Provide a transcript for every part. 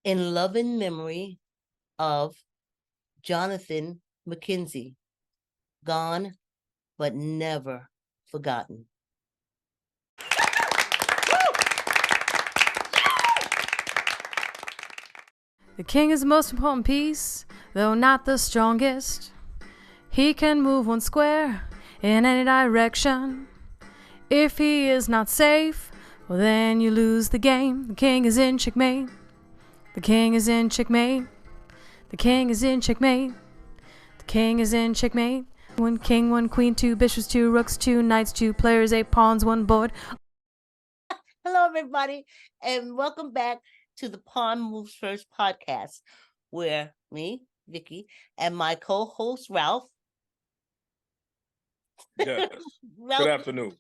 in loving memory of Jonathan McKenzie, gone but never forgotten. The king is the most important piece, though not the strongest. He can move one square in any direction. If he is not safe, well then you lose the game. The king is in checkmate. The king is in checkmate. The king is in checkmate. The king is in checkmate. One king, one queen, two bishops, two rooks, two knights, two players, 8 pawns, one board. Hello, everybody, and welcome back to the Pawn Moves First podcast, where me, Vicky, and my co-host Ralph. Yes. Ralph, Good afternoon.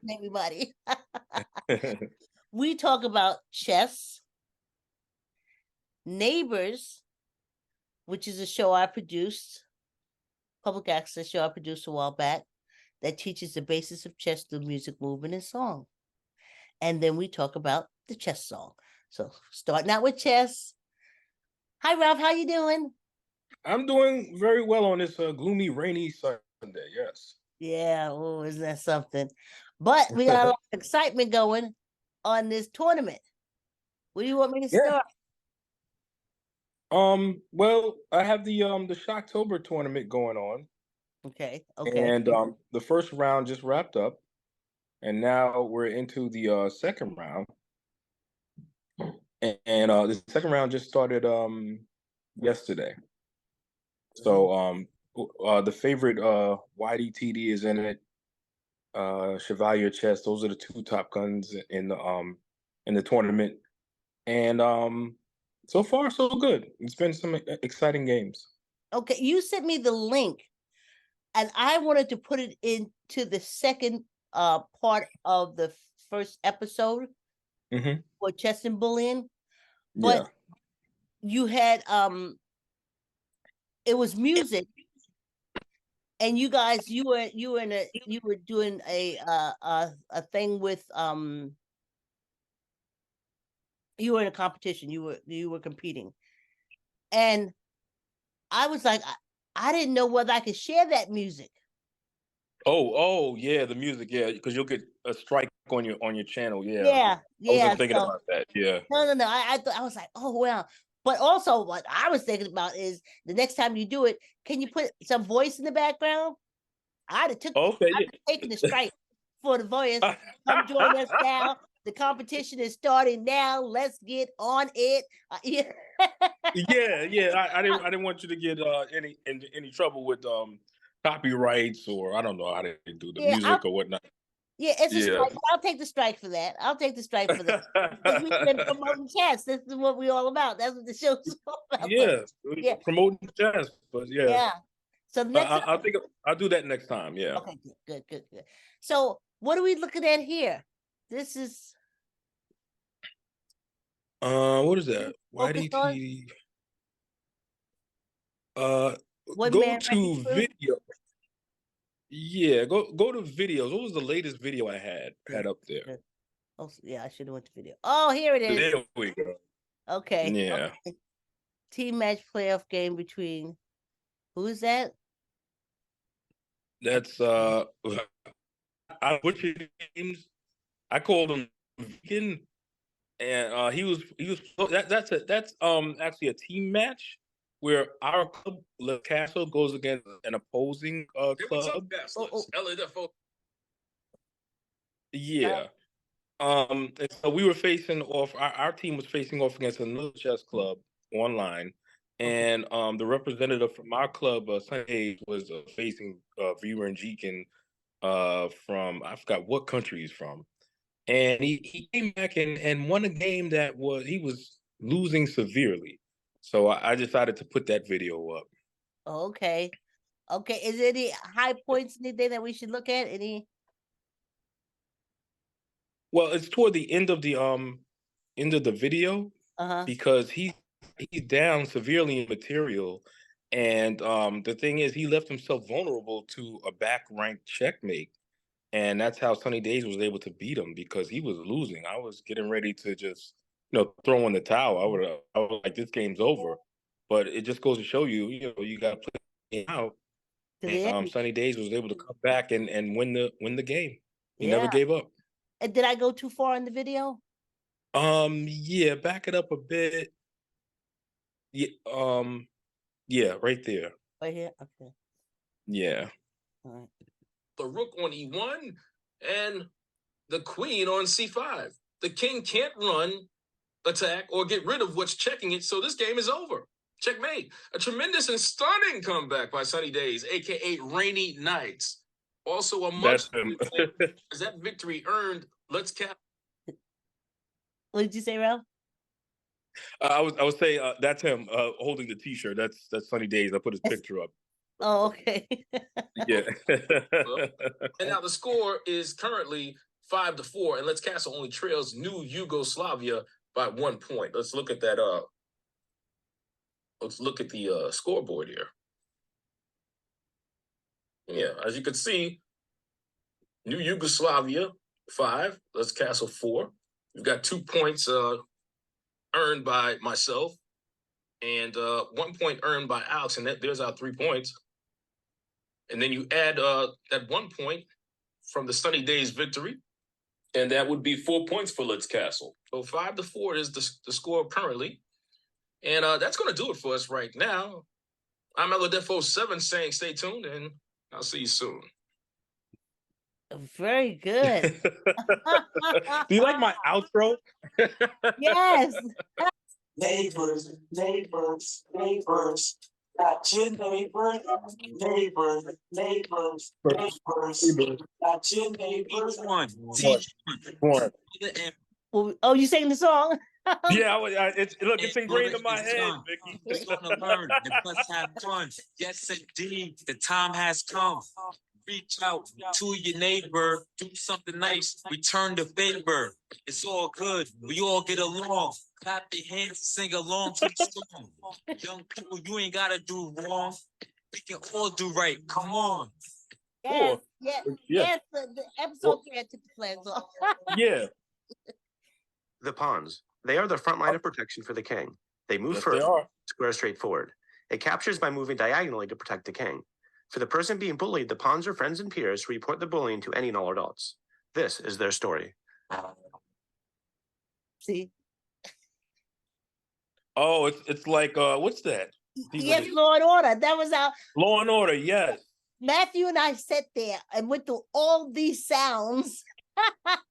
everybody. We talk about chess, Neighbors, which is a show I produced, public access show I produced a while back, that teaches the basis of chess through music, movement, and song. And then we talk about the chess song. So starting out with chess. Hi, Ralph. How you doing? I'm doing very well on this gloomy, rainy Sunday. Yes. Yeah. Oh, isn't that something? But we got a lot of excitement going on this tournament. Where do you want me to start? Well, I have the Shocktober tournament going on. Okay. And the first round just wrapped up, and now we're into the second round. And the second round just started yesterday. So the favorite YDTD is in it. Chevalier Chess, those are the two top guns in the tournament. And so far so good. It's been some exciting games. Okay, you sent me the link, and I wanted to put it into the second part of the first episode for chess and bullying. But you had it was music, and you guys you were doing a thing with you were in a competition, you were competing, and I was like, I didn't know whether I could share that music. Oh yeah, the music, yeah, because you'll get a strike on your channel. Yeah. I wasn't thinking about that. Yeah. No. I thought, I was like, oh well. But also, what I was thinking about is the next time you do it, can you put some voice in the background? I'd have taken the strike for the voice. Come join us now. The competition is starting now. Let's get on it. Yeah. I didn't want you to get any trouble with copyrights, or I don't know how they do the music or whatnot. Yeah, it's a strike. I'll take the strike for that. Because we've been promoting chess. This is what we're all about. That's what the show's all about. Yeah, promoting chess. But yeah. So I think I'll do that next time. Yeah. Okay, good. So what are we looking at here? This is what is that? YDT. Go to video. Yeah, go to videos. What was the latest video I had up there? Oh yeah, I should have went to video. Oh, here it is. There we go. Okay. Yeah. Okay. Team match playoff game between who is that? That's I butchered names. I called him Vegan, and he was that's actually a team match where our club Le Castle goes against an opposing club. Yeah. And so we were facing off. Our team was facing off against another chess club online, and the representative from our club, Sunday, was facing Viewer and Jeekin from I forgot what country he's from, and he came back and won a game that he was losing severely. So I decided to put that video up. Okay. Is there any high points, anything that we should look at? Any? Well, it's toward the end of the video because he's down severely in material, and the thing is he left himself vulnerable to a back ranked checkmate, and that's how Sunny Days was able to beat him because he was losing. I was getting ready to just throw in the towel. I was like, this game's over. But it just goes to show you, you got to play the game out. To the And end. Sunny Days was able to come back and win the game. He never Yeah. gave up. And did I go too far in the video? Yeah, back it up a bit. Yeah, yeah, right there. Right here? Okay. Yeah. All right. The rook on e1 and the queen on c5. The king can't run, attack, or get rid of what's checking it, so this game is over. Checkmate. A tremendous and stunning comeback by Sunny Days, aka Rainy Nights. Also a much as that victory earned Let's Cap. What did you say, Ralph? I was saying that's him holding the T-shirt. That's Sunny Days. I put his picture up. Oh, okay. Yeah. And now the score is currently 5-4, and Let's Castle only trails New Yugoslavia by 1 point. Let's look at that. Let's look at the scoreboard here. Yeah, as you can see, New Yugoslavia 5, Let's Castle 4. We've got 2 points earned by myself, and 1 point earned by Alex, and there's our 3 points. And then you add that 1 point from the Sunny Days victory, and that would be 4 points for Let's Castle. So 5-4 is the score currently. And that's going to do it for us right now. I'm Elodefo7 saying stay tuned, and I'll see you soon. Very good. Do you like my outro? Yes. Neighbors, neighbors, neighbors. Got your neighbors, neighbors, neighbors, neighbors. Got your neighbors. One. Oh, you sang the song? Yeah, it's ingrained in my head, Vicky. It's gonna learn and let's have fun. Yes, indeed, the time has come. Reach out to your neighbor, do something nice, return the favor. It's all good. We all get along. Clap your hands, sing along to the song. Young people, you ain't gotta do wrong. We can all do right. Come on. Yes, yes. The episode can't take the flags off. Yeah. The pawns. They are the front line of protection for the king. They move first, square straight forward. It captures by moving diagonally to protect the king. For the person being bullied, the pawns are friends and peers who report the bullying to any and all adults. This is their story. See? Oh, it's like what's that? Yes, Law and Order. That was our Law and Order. Yes. Matthew and I sat there and went through all these sounds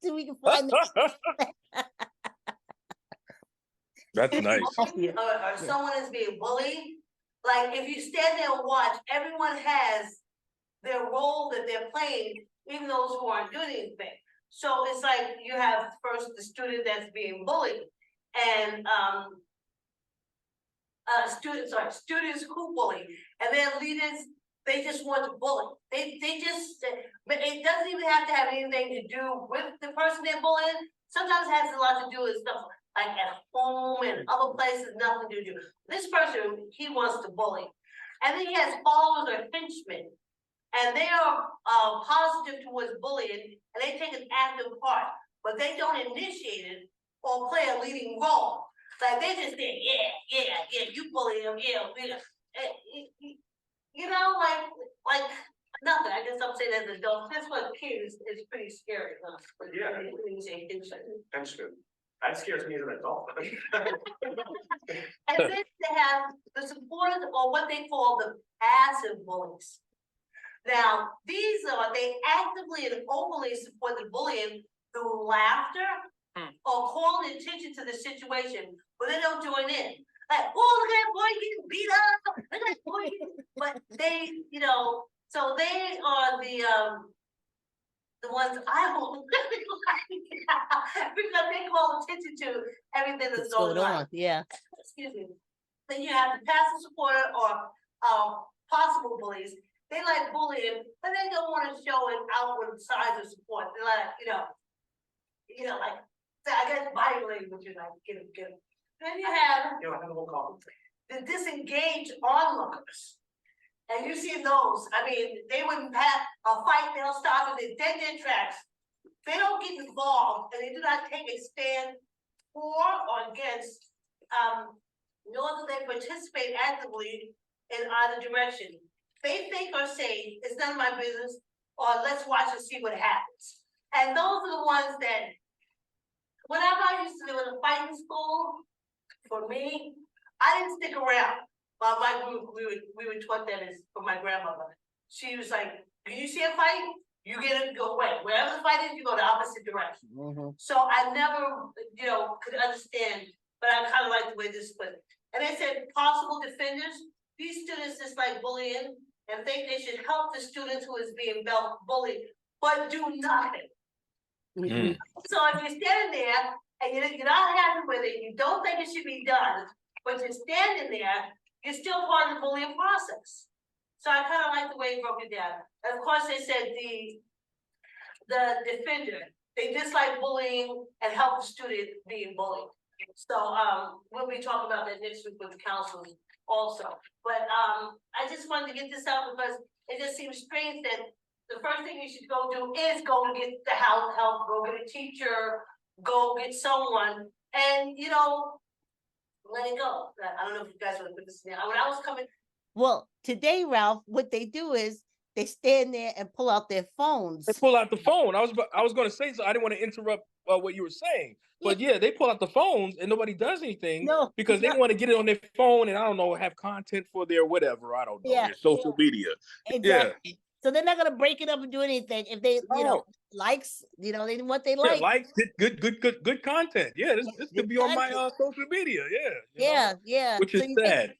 so we can find them. That's nice. Or someone is being bullied. Like if you stand there and watch, everyone has their role that they're playing, even those who aren't doing anything. So it's like you have first the student that's being bullied, and students who bully, and then leaders, they just want to bully. They just, but it doesn't even have to have anything to do with the person they're bullying. Sometimes it has a lot to do with stuff like at home and other places, nothing to do. This person, he wants to bully. And then he has followers or henchmen. And they are positive towards bullying, and they take an active part, but they don't initiate it or play a leading role. Like they just say, yeah, you bully him, yeah. You know, like nothing. I guess I'm saying as an adult, that's what kids is pretty scary. Huh? Yeah. Henchmen. That scares me as an adult. And then they have the supporters, or what they call the passive bullies. Now, they actively and openly support the bullying through laughter or calling attention to the situation, but they don't join in. Like, oh, look at that boy getting beat up. Look at that boy. But they, so they are the ones I don't really like because they call attention to everything that's going on. Yeah. Excuse me. Then you have the passive supporter or possible bullies. They like bullying, but they don't want to show an outward side of support. They like, like I guess body language, like get him. Then you have the disengaged onlookers. And you see those, I mean, they wouldn't have a fight, they'll stop it in dead tracks. They don't get involved and they do not take a stand for or against, nor do they participate actively in either direction. They think or say, it's none of my business, or let's watch and see what happens. And those are the ones that, whenever I used to do in a fighting school, for me, I didn't stick around. While my group, we were taught that is from my grandmother. She was like, when you see a fight, you get it, go away. Wherever the fight is, you go the opposite direction. So I never, could understand, but I kind of like the way this put it. And they said possible defenders, these students just like bullying and think they should help the students who is being bullied, but do nothing. So if you're standing there and you're not happy with it, you don't think it should be done, but you're standing there, you're still part of the bullying process. So I kind of like the way he broke it down. And of course, they said the defender, they dislike bullying and help the student being bullied. So we'll be talking about that next week with the counselors also. But I just wanted to get this out because it just seems strange that the first thing you should go do is go and get the help, go get a teacher, go get someone, and let it go. I don't know if you guys want to put this in there. When I was coming. Well, today, Ralph, what they do is they stand there and pull out their phones. They pull out the phone. I was going to say, so I didn't want to interrupt what you were saying. But yeah, they pull out the phones and nobody does anything because they want to get it on their phone and I don't know, have content for their whatever. I don't know, their social media. Exactly. Yeah. So they're not gonna break it up and do anything if they, likes, they what they like. Likes, good content. Yeah, this could be on my social media. Yeah. Which is sad.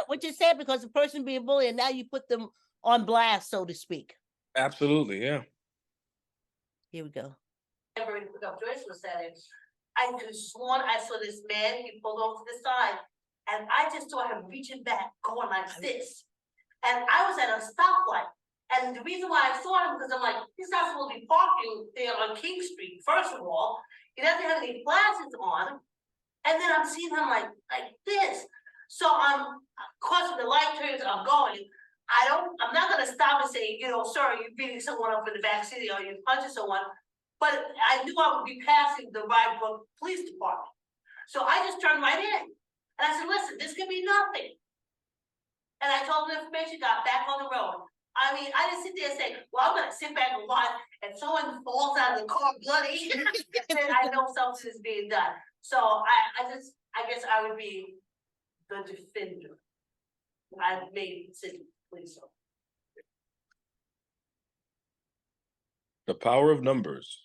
Which is sad because the person being bullied, and now you put them on blast, so to speak. Absolutely, yeah. Here we go. Joyce was saying, I could have sworn I saw this man, he pulled over to the side, and I just saw him reaching back, going like this. And I was at a stoplight. And the reason why I saw him, because I'm like, he's not supposed to be parking there on King Street, first of all. He doesn't have any flashes on. And then I'm seeing him like this. So of course, when the light turns, I'm going. I'm not gonna stop and say, sir, you're beating someone up in the back seat or you're punching someone. But I knew I would be passing the Rybrook Police Department. So I just turned right in. And I said, listen, this could be nothing. And I told him the information, got back on the road. I mean, I didn't sit there and say, well, I'm gonna sit back and watch and someone falls out of the car bloody. Then I know something is being done. So I guess I would be the defender. I made city police. The power of numbers.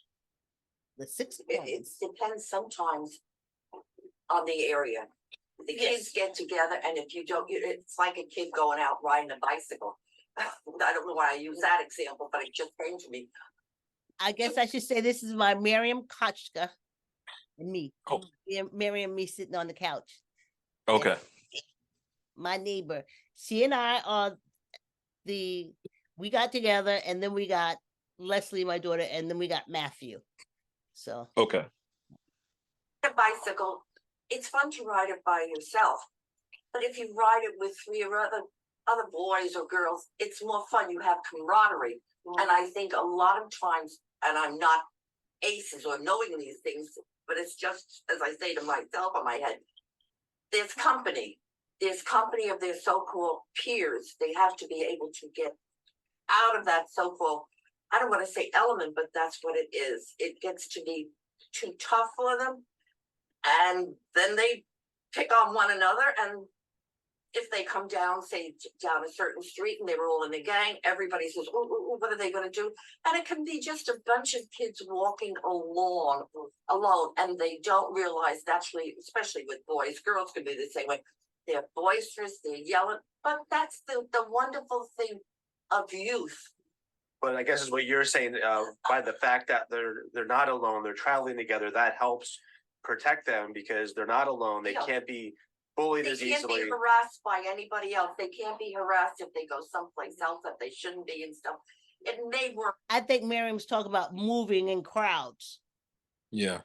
The 6 It depends sometimes on the area. The kids get together, and if you don't, it's like a kid going out riding a bicycle. I don't know why I use that example, but it just came to me. I guess I should say this is my Miriam Kochka and me. Oh. Miriam, me sitting on the couch. Okay. And my neighbor. She and I are we got together, and then we got Leslie, my daughter, and then we got Matthew. So. Okay. A bicycle, it's fun to ride it by yourself. But if you ride it with 3 or other boys or girls, it's more fun. You have camaraderie. And I think a lot of times, and I'm not aces or knowing these things, but it's just, as I say to myself in my head, there's company. There's company of their so-called peers. They have to be able to get out of that so-called, I don't want to say element, but that's what it is. It gets to be too tough for them. And then they pick on one another, and if they come down, say down a certain street and they were all in a gang, everybody says, oh, what are they going to do? And it can be just a bunch of kids walking alone, and they don't realize that's really, especially with boys, girls can be the same way. They're boisterous, they're yelling, but that's the wonderful thing of youth. But I guess is what you're saying, by the fact that they're not alone, they're traveling together, that helps protect them because they're not alone. They can't be bullied as easily. They can't be harassed by anybody else. They can't be harassed if they go someplace else that they shouldn't be and stuff. It may work. I think Miriam's talking about moving in crowds. Yeah.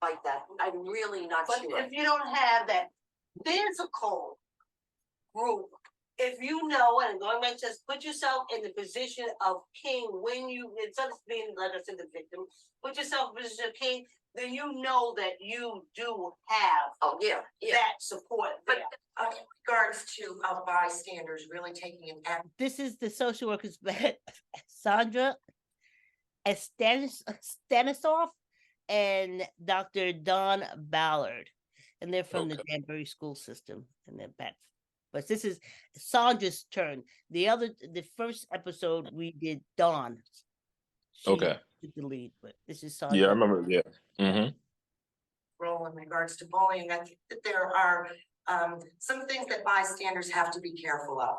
Like that. I'm really not But sure. if you don't have that physical group, if you know, and going back to put yourself in the position of king when you, instead of being, like I said, the victim, put yourself in the position of king, then you know that you do have Oh, yeah, yeah. that support But there. in regards to bystanders really taking an act. This is the social worker's Sandra Stanisoff and Dr. Don Ballard, and they're from the Danbury school system, and they're back. But this is Sandra's turn. The first episode we did Dawn. She did the lead, but this is Sandra. Yeah, I remember. Yeah. Mm-hmm. Role in regards to bullying, I think that there are some things that bystanders have to be careful of.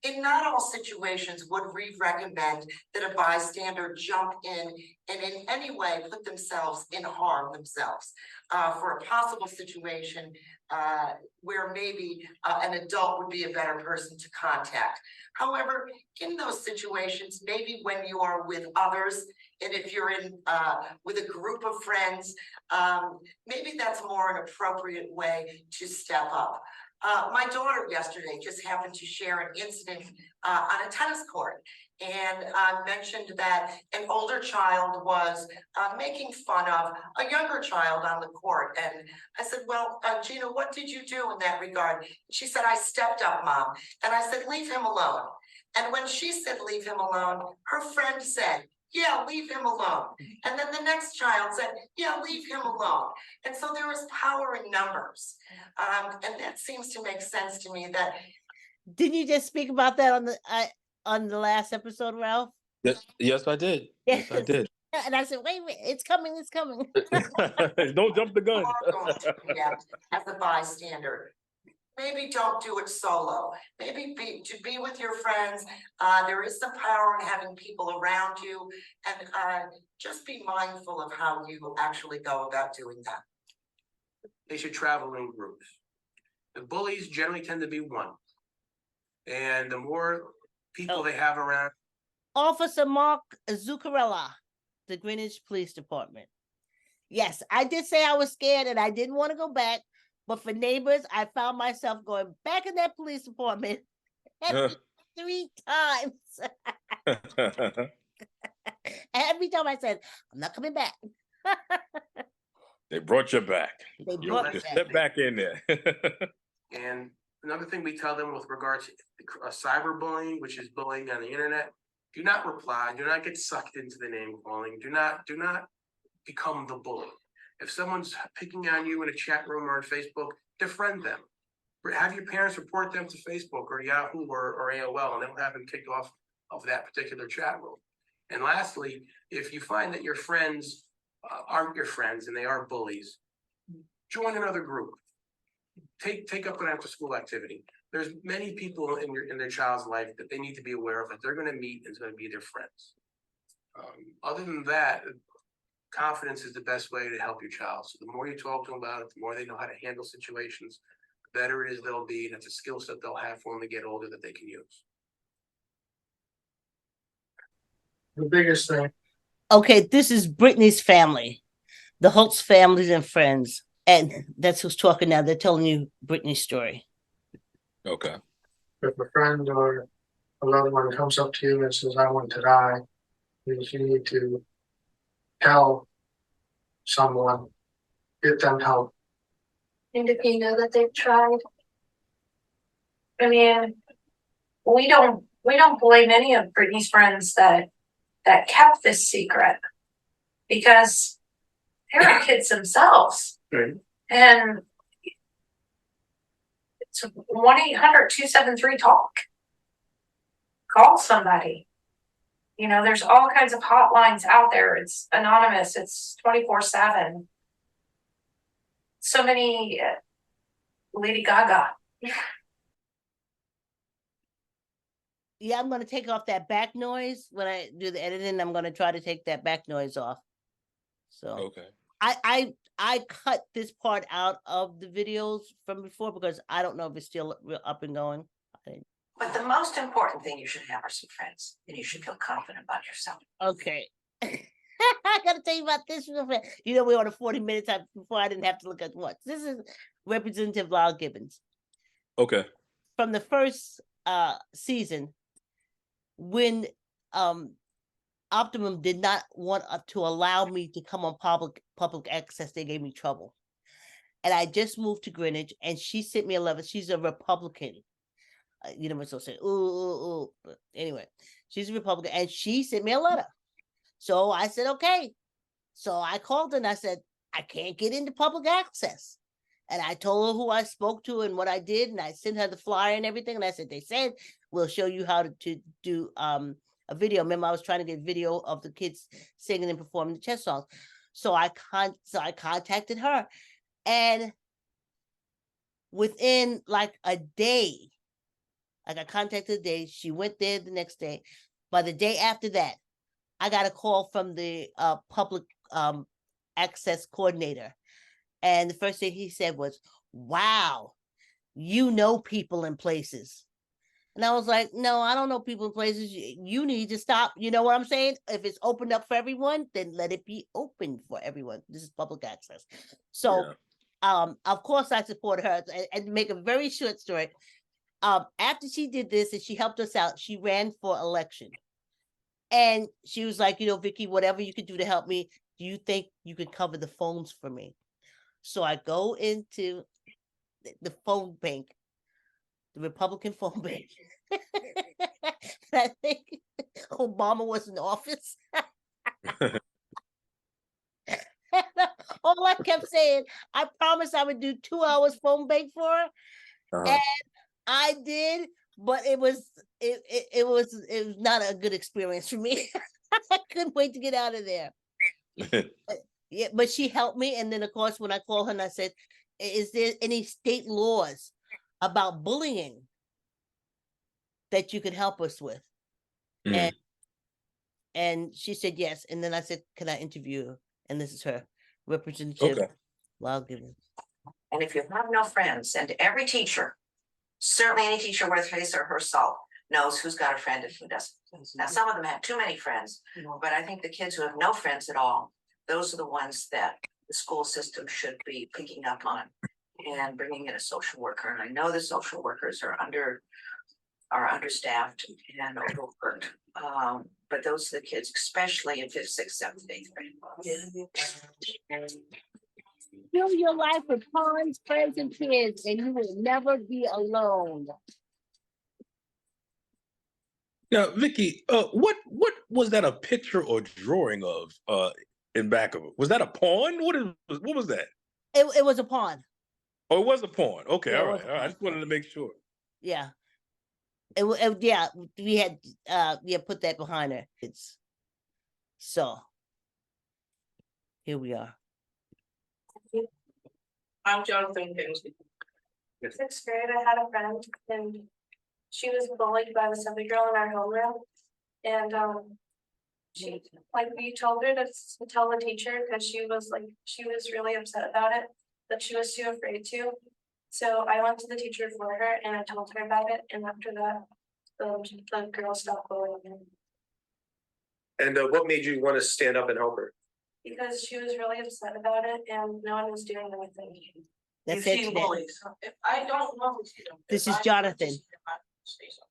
In not all situations would we recommend that a bystander jump in and in any way put themselves in harm themselves for a possible situation where maybe an adult would be a better person to contact. However, in those situations, maybe when you are with others, and if you're in with a group of friends, maybe that's more an appropriate way to step up. My daughter yesterday just happened to share an incident on a tennis court and mentioned that an older child was making fun of a younger child on the court. And I said, well, Gina, what did you do in that regard? She said, I stepped up, Mom. And I said, leave him alone. And when she said, leave him alone, her friend said, yeah, leave him alone. And then the next child said, yeah, leave him alone. And so there is power in numbers. And that seems to make sense to me that. Didn't you just speak about that on the last episode, Ralph? Yes, I did. Yes, I did. And I said, wait, it's coming, it's coming. Don't jump the gun. Yeah, as a bystander. Maybe don't do it solo. Maybe be with your friends. There is some power in having people around you, and just be mindful of how you actually go about doing that. They should travel in groups. The bullies generally tend to be one, and the more people they have around. Officer Mark Zuccarella, the Greenwich Police Department. Yes, I did say I was scared and I didn't want to go back. But for neighbors, I found myself going back in that police department 3 times. Every time I said, I'm not coming back. They brought you back. They You brought just me step back in there. And another thing we tell them with regards to cyberbullying, which is bullying on the internet, do not reply, do not get sucked into the name calling, do not become the bully. If someone's picking on you in a chat room or on Facebook, defriend them. Have your parents report them to Facebook or Yahoo or AOL, and they'll have them kicked off of that particular chat room. And lastly, if you find that your friends aren't your friends and they are bullies, join another group. Take up an after-school activity. There's many people in their child's life that they need to be aware of that they're going to meet and it's going to be their friends. Other than that, confidence is the best way to help your child. So the more you talk to them about it, the more they know how to handle situations, the better it is they'll be, and it's a skill set they'll have for when they get older that they can use. The biggest thing. Okay, this is Brittany's family, the Holtz families and friends. And that's who's talking now. They're telling you Brittany's story. Okay. If a friend or a loved one comes up to you and says, I want to die, you need to tell someone, get them help. And if you know that they've tried, I mean, we don't blame any of Brittany's friends that kept this secret because they were kids themselves. Right. And it's 1-800-273-TALK. Call somebody. You know, there's all kinds of hotlines out there. It's anonymous. It's 24/7. So many Lady Gaga. Yeah, I'm going to take off that back noise when I do the editing. I'm going to try to take that back noise off. So Okay. I cut this part out of the videos from before because I don't know if it's still up and going. But the most important thing you should have are some friends, and you should feel confident about yourself. Okay. I got to tell you about this real fast. You know, we were on 40 minutes before I didn't have to look at what. This is Representative Lyle Gibbons. Okay. From the first season, when Optimum did not want to allow me to come on public access. They gave me trouble. And I just moved to Greenwich, and she sent me a letter. She's a Republican. You know, so say, ooh. But anyway, she's a Republican, and she sent me a letter. So I said, okay. So I called her and I said, I can't get into public access. And I told her who I spoke to and what I did, and I sent her the flyer and everything. And I said, they said, we'll show you how to do a video. Remember, I was trying to get video of the kids singing and performing the chess songs. So I contacted her, and within like a day, like I contacted the day, she went there the next day. By the day after that, I got a call from the public access coordinator. And the first thing he said was, wow, you know people in places. And I was like, no, I don't know people in places. You need to stop. You know what I'm saying? If it's opened up for everyone, then let it be open for everyone. This is public access. So, of course, I support her. And to make a very short story, after she did this and she helped us out, she ran for election. And she was like, you know, Vicky, whatever you could do to help me, do you think you could cover the phones for me? So I go into the phone bank, the Republican phone bank. I think Obama was in office. All I kept saying, I promised I would do 2 hours phone bank for her. And I did, but it was not a good experience for me. I couldn't wait to get out of there. Yeah, but she helped me. And then of course, when I called her and I said, is there any state laws about bullying that you could help us with? And she said yes. And then I said, can I interview her? And this is her representative. Okay. Well, I'll give it. And if you have no friends, and every teacher, certainly any teacher worth his or her salt, knows who's got a friend and who doesn't. Now, some of them have too many friends, but I think the kids who have no friends at all, those are the ones that the school system should be picking up on and bringing in a social worker. And I know the social workers are understaffed and overworked. But those are the kids, especially in 5th, 6th, 7th, 8th grade. Fill your life with fun, friends, and kids, and you will never be alone. Now, Vicky, what was that a picture or drawing of in back of it? Was that a pawn? What was that? It was a pawn. Oh, it was a pawn. Okay, Yeah, all right. I just wanted to make sure. Yeah. Yeah, we had put that behind her. It's so here we are. I'm Jonathan Kingsley. 6th grade, I had a friend, and she was bullied by this other girl in our homeroom. And she, like, we told her to tell the teacher because she was really upset about it, but she was too afraid to. So I went to the teacher for her and I told her about it. And after that, the girl stopped bullying him. And what made you want to stand up and help her? Because she was really upset about it and no one was doing anything. That's You've it. seen bullies. I don't know. This is Jonathan.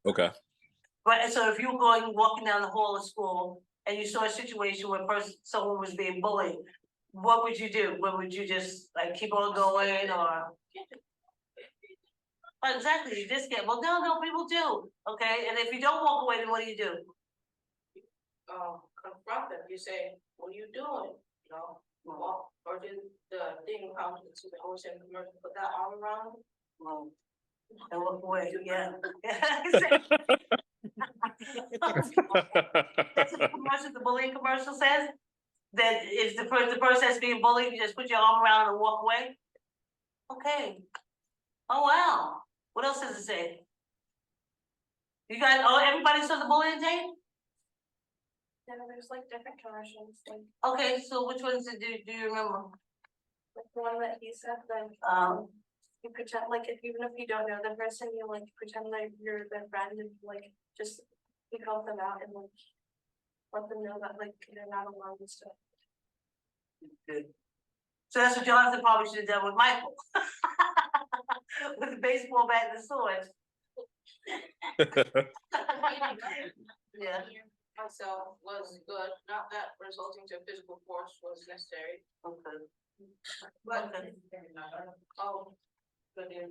Okay. Right, so if you were walking down the hall of school and you saw a situation where someone was being bullied, what would you do? What would you just like keep on going or? Exactly, you just get, well, no, people do, okay, and if you don't walk away, then what do you do? Confront them, you say, what are you doing, you know, or did the thing come to the ocean commercial, put that arm around? And walk away, yeah. That's what the commercial, the bullying commercial says, that if the person that's being bullied, you just put your arm around and walk away. Okay, oh wow, what else does it say? You guys, everybody saw the bullying tape? Yeah, there's like different commercials, like Okay, so which ones do you remember? the one that he said that you pretend like even if you don't know the person, you like pretend like you're their friend and like just you help them out and like let them know that like they're not alone and stuff. Good. So that's what Jonathan probably should have done with Michael. With the baseball bat and the sword. Yeah. myself was good, not that resulting to physical force was necessary. Okay. But, oh, but I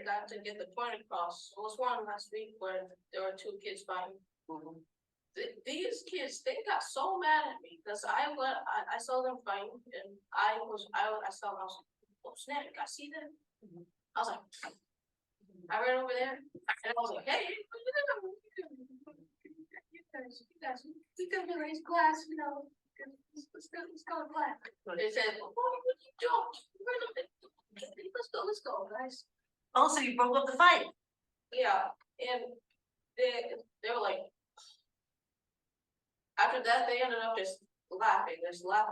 got to get the point across. There was one last week where there were two kids fighting. These kids, they got so mad at me because I saw them fighting and I saw them, I was like, oh snap, I see them. I was like, I ran over there and I was like, hey, you guys, we can raise glass, you know. Let's go to class. They said, oh, what you don't? Let's go, guys. Oh, so you broke up the fight? Yeah, and they were like, after that, they ended up just laughing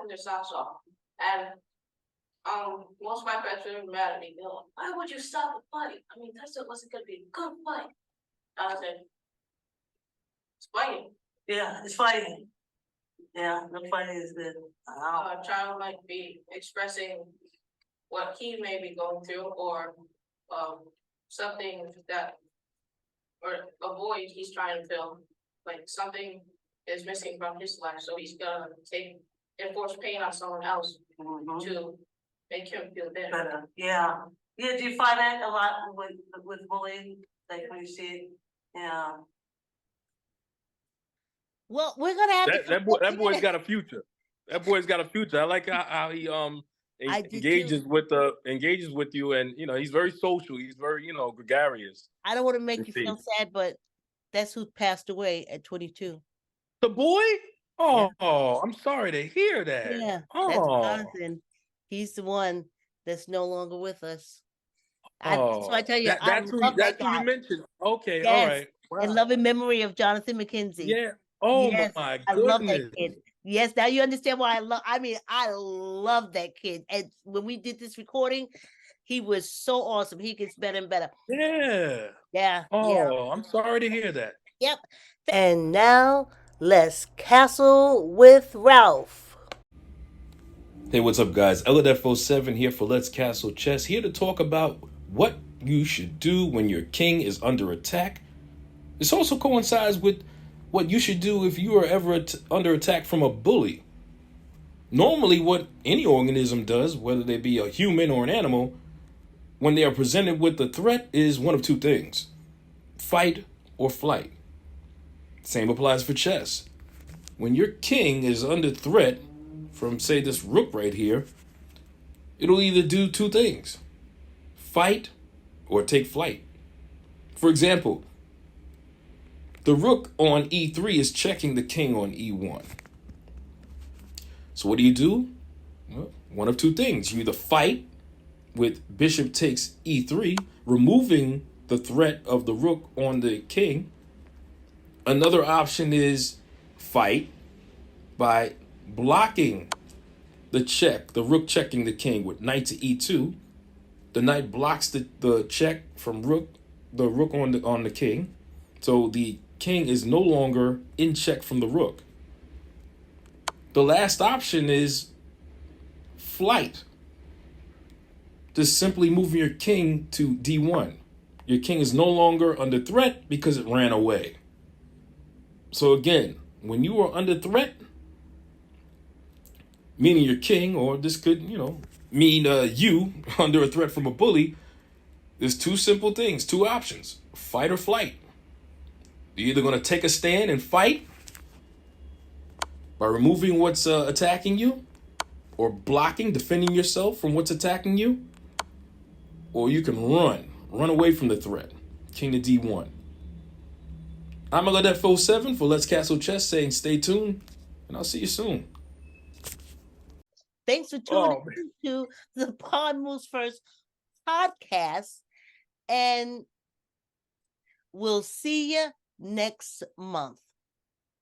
their socks off. And most of my friends were mad at me. They're like, why would you stop the fight? I mean, that wasn't gonna be a good fight. I said, it's fighting. Yeah, it's fighting. Yeah, the fighting is good. A child might be expressing what he may be going through or something that, or a void he's trying to fill, like something is missing from his life, so he's gonna enforce pain on someone else to make him feel better. Yeah. Yeah, do you find that a lot with bullying, like when you see it? Yeah. Well, we're gonna have that boy's got a future. That boy's got a future. I like how he engages with you, and you know he's very social. He's very gregarious. I don't want to make you feel sad, but that's who passed away at 22. The boy? Oh, yeah. I'm sorry to hear that. Yeah, that's Jonathan. He's the one that's no longer with us. So I tell you, that's who you mentioned. Okay, yes, all right. Wow. In loving memory of Jonathan McKenzie. Yeah. Oh yes, my goodness. I love that kid. Yes, now you understand why I love that kid. And when we did this recording, he was so awesome. He gets better and better. Yeah. Yeah. Oh, I'm sorry to hear that. Yep. And now let's castle with Ralph. Hey, what's up, guys? Elladef07 here for Let's Castle Chess, here to talk about what you should do when your king is under attack. This also coincides with what you should do if you are ever under attack from a bully. Normally, what any organism does, whether they be a human or an animal, when they are presented with a threat is one of two things: fight or flight. Same applies for chess. When your king is under threat from, say, this rook right here, it'll either do two things: fight or take flight. For example, the rook on e3 is checking the king on e1. So what do? Well, one of two things. You either fight with bishop takes e3, removing the threat of the rook on the king. Another option is fight by blocking the check, the rook checking the king with knight to e2. The knight blocks the check from the rook on the king. So the king is no longer in check from the rook. The last option is flight. Just simply moving your king to d1. Your king is no longer under threat because it ran away. So again, when you are under threat, meaning your king, or this could, mean you under a threat from a bully, there's two simple things, two options: fight or flight. You're either going to take a stand and fight by removing what's attacking you, or blocking, defending yourself from what's attacking you, or you can run away from the threat. King to d1. I'm Elladef07 for Let's Castle Chess, saying stay tuned, and I'll see you soon. Thanks for tuning in to the Pawn Moves First podcast, and we'll see you next month.